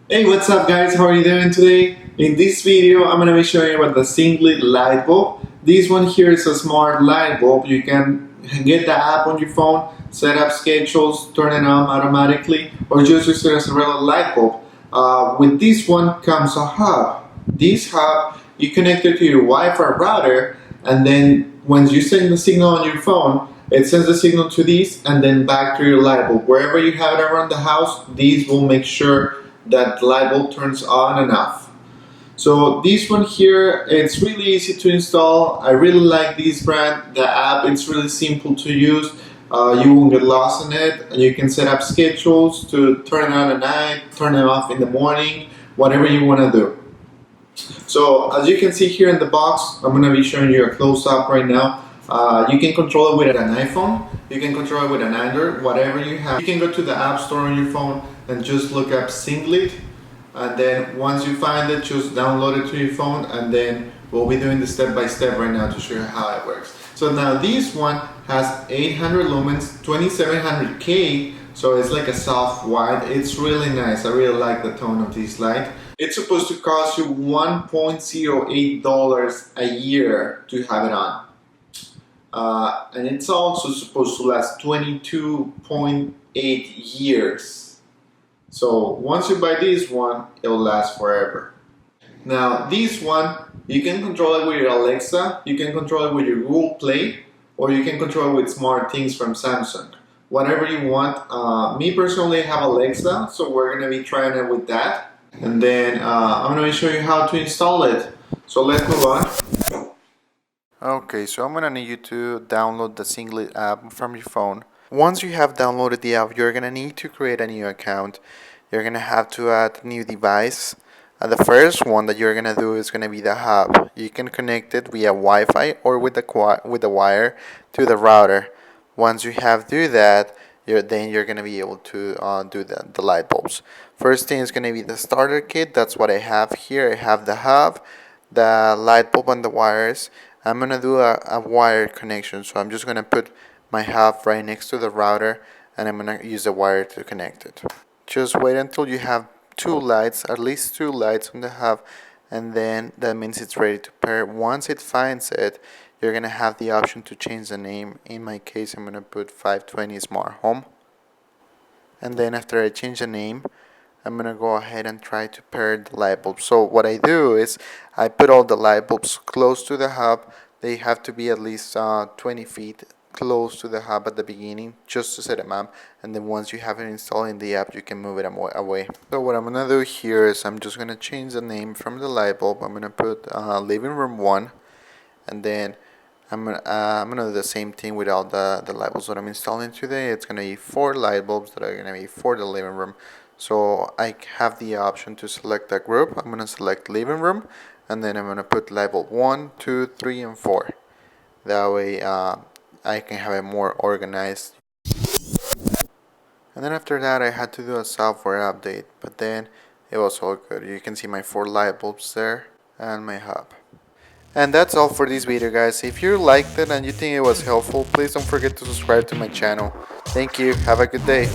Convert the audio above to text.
Hey, what's up guys? How are you doing today? In this video, I'm going to be showing you about the Sengled light bulb. This one here is a smart light bulb. You can get the app on your phone, set up schedules, turn it on automatically, or just use it as a regular light bulb. With this one comes a hub. This hub, you connect it to your Wi-Fi router, and then when you send the signal on your phone, it sends the signal to this and then back to your light bulb. Wherever you have it around the house, these will make sure that the light bulb turns on and off. So this one here, it's really easy to install. I really like this brand. The app, it's really simple to use. You won't get lost in it. You can set up schedules to turn it on at night, turn it off in the morning, whatever you want to do. So as you can see here in the box, I'm going to be showing you a close-up right now. You can control it with an iPhone, you can control it with an Android, whatever you have. You can go to the App Store on your phone and just look up Sengled, and then once you find it, just download it to your phone, and then we'll be doing the step-by-step right now to show you how it works. So now this one has 800 lumens, 2700K, so it's like a soft white. It's really nice. I really like the tone of this light. It's supposed to cost you $1.08 a year to have it on. And it's also supposed to last 22.8 years. So once you buy this one, it'll last forever. Now this one, you can control it with your Alexa, you can control it with your Google Play, or you can control it with smart things from Samsung. Whatever you want. Me personally, I have Alexa, so we're going to be trying it with that. And then I'm going to show you how to install it. So let's move on. Okay, so I'm going to need you to download the Sengled app from your phone. Once you have downloaded the app, you're going to need to create a new account. You're going to have to add a new device. The first one that you're going to do is going to be the hub. You can connect it via Wi-Fi or with the wire to the router. Once you have do that, then you're going to be able to do the light bulbs. First thing is going to be the starter kit. That's what I have here. I have the hub, the light bulb, and the wires. I'm going to do a wire connection. So I'm just going to put my hub right next to the router, and I'm going to use the wire to connect it. Just wait until you have two lights, at least two lights on the hub, and then that means it's ready to pair. Once it finds it, you're going to have the option to change the name. In my case, I'm going to put 520 Smart Home. And then after I change the name, I'm going to go ahead and try to pair the light bulbs. So what I do is I put all the light bulbs close to the hub. They have to be at least 20 feet close to the hub at the beginning, just to set them up, and then once you have it installed in the app, you can move it away. So what I'm gonna do here is I'm just gonna change the name from the light bulb. I'm gonna put living room 1, and then I'm gonna do the same thing with all the light bulbs that I'm installing today. It's gonna be 4 light bulbs that are gonna be for the living room. So I have the option to select a group. I'm gonna select living room, and then I'm gonna put light bulb 1, 2, 3, and 4. That way I can have it more organized. And then after that, I had to do a software update, but then it was all good. You can see my 4 light bulbs there and my hub. And that's all for this video, guys. If you liked it and you think it was helpful, please don't forget to subscribe to my channel. Thank you. Have a good day.